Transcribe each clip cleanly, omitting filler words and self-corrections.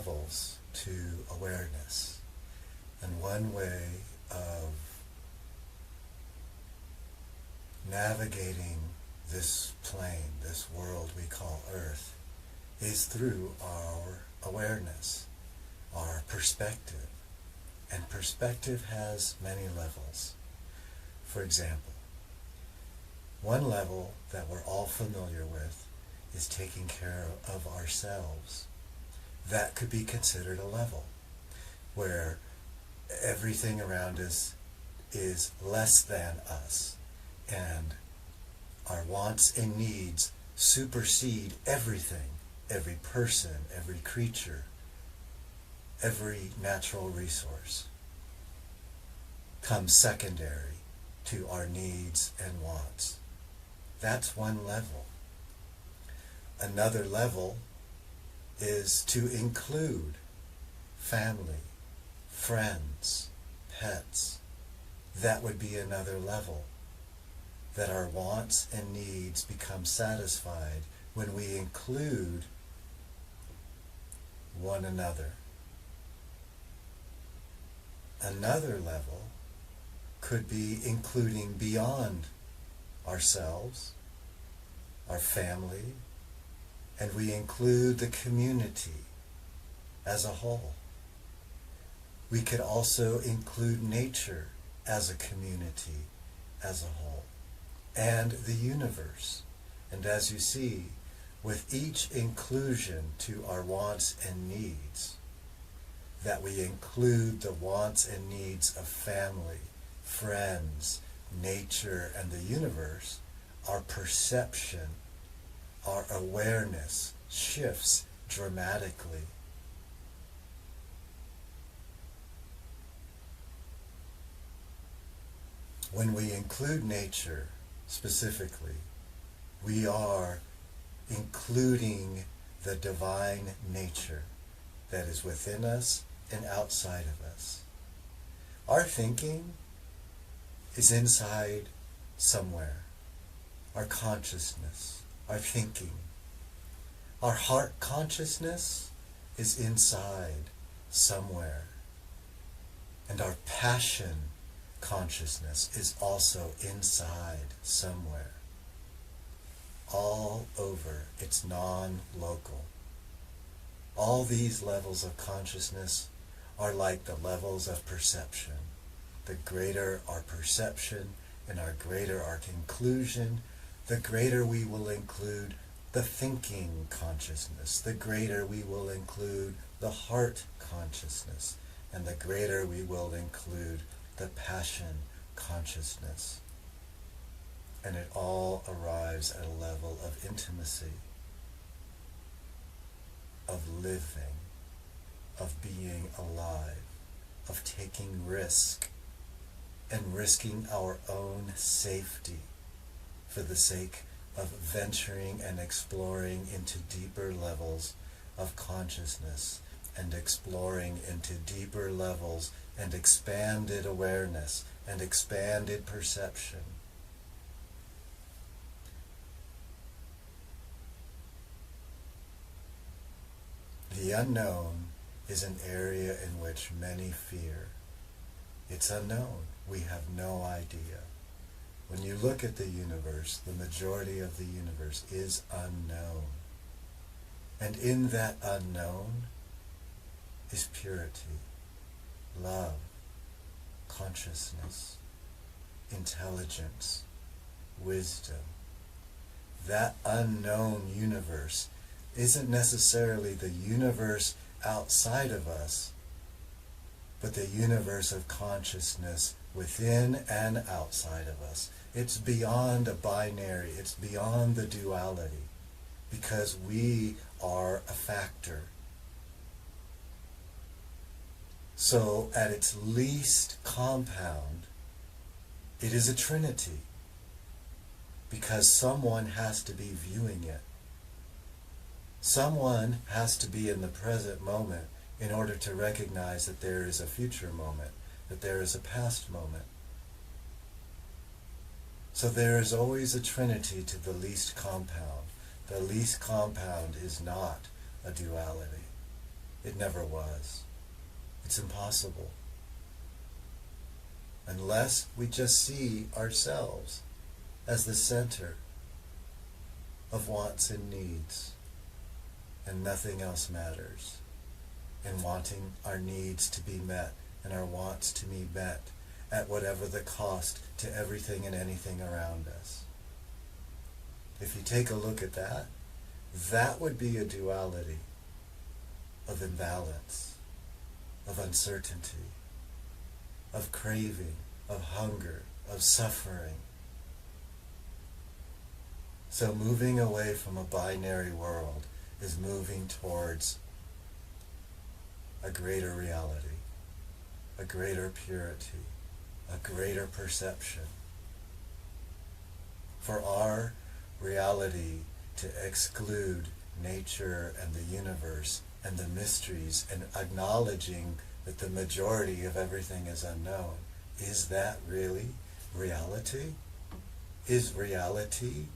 levels to awareness. And one way of navigating this plane, this world we call Earth, is through our awareness, our perspective. And perspective has many levels. For example, one level that we're all familiar with is taking care of ourselves. That could be considered a level where everything around us is less than us, and our wants and needs supersede everything, every person, every creature, every natural resource comes secondary to our needs and wants. That's one level. Another level is to include family, friends, pets. That would be another level. That our wants and needs become satisfied when we include one another. Another level could be including beyond ourselves, our family, and we include the community as a whole. We could also include nature as a community as a whole, and the universe. And as you see, with each inclusion to our wants and needs, that we include the wants and needs of family, friends, nature, and the universe, our perception, our awareness shifts dramatically. When we include nature specifically, we are including the divine nature that is within us and outside of us. Our thinking is inside somewhere. Our consciousness, our thinking. Our heart consciousness is inside somewhere. And our passion consciousness is also inside somewhere. All over. It's non-local. All these levels of consciousness are like the levels of perception. The greater our perception and our greater our conclusion, the greater we will include the thinking consciousness, the greater we will include the heart consciousness, and the greater we will include the passion consciousness. And it all arrives at a level of intimacy, of living, of being alive, of taking risk, and risking our own safety for the sake of venturing and exploring into deeper levels of consciousness, and exploring into deeper levels and expanded awareness and expanded perception. The unknown is an area in which many fear. It's unknown. We have no idea. When you look at the universe, the majority of the universe is unknown. And in that unknown is purity, love, consciousness, intelligence, wisdom. That unknown universe isn't necessarily the universe outside of us, but the universe of consciousness within and outside of us. It's beyond a binary, it's beyond the duality, because we are a factor. So at its least compound, it is a trinity, because someone has to be viewing it. Someone has to be in the present moment in order to recognize that there is a future moment, that there is a past moment. So there is always a trinity to the least compound. The least compound is not a duality. It never was. It's impossible. Unless we just see ourselves as the center of wants and needs, and nothing else matters, and wanting our needs to be met and our wants to be met at whatever the cost to everything and anything around us. If you take a look at that, that would be a duality of imbalance, of uncertainty, of craving, of hunger, of suffering. So moving away from a binary world is moving towards a greater reality, a greater purity, a greater perception. For our reality to exclude nature and the universe and the mysteries and acknowledging that the majority of everything is unknown, is that really reality? Is reality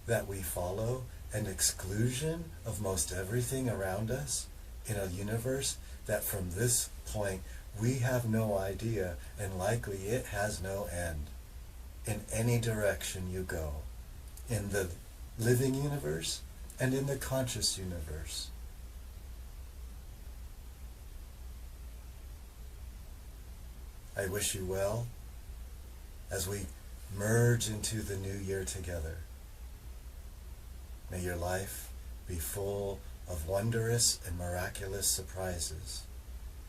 that we follow an exclusion of most everything around us in a universe that from this point we have no idea, and likely it has no end in any direction you go, in the living universe and in the conscious universe? I wish you well as we merge into the new year together. May your life be full of wondrous and miraculous surprises.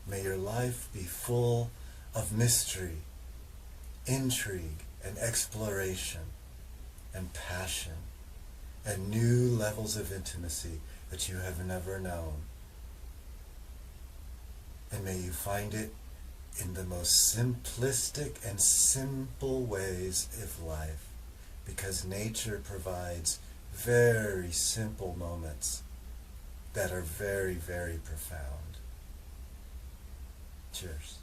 May your life be full of mystery, intrigue, and exploration, and passion, and new levels of intimacy that you have never known. And may you find it in the most simplistic and simple ways of life, because nature provides very simple moments that are very, very profound. Cheers.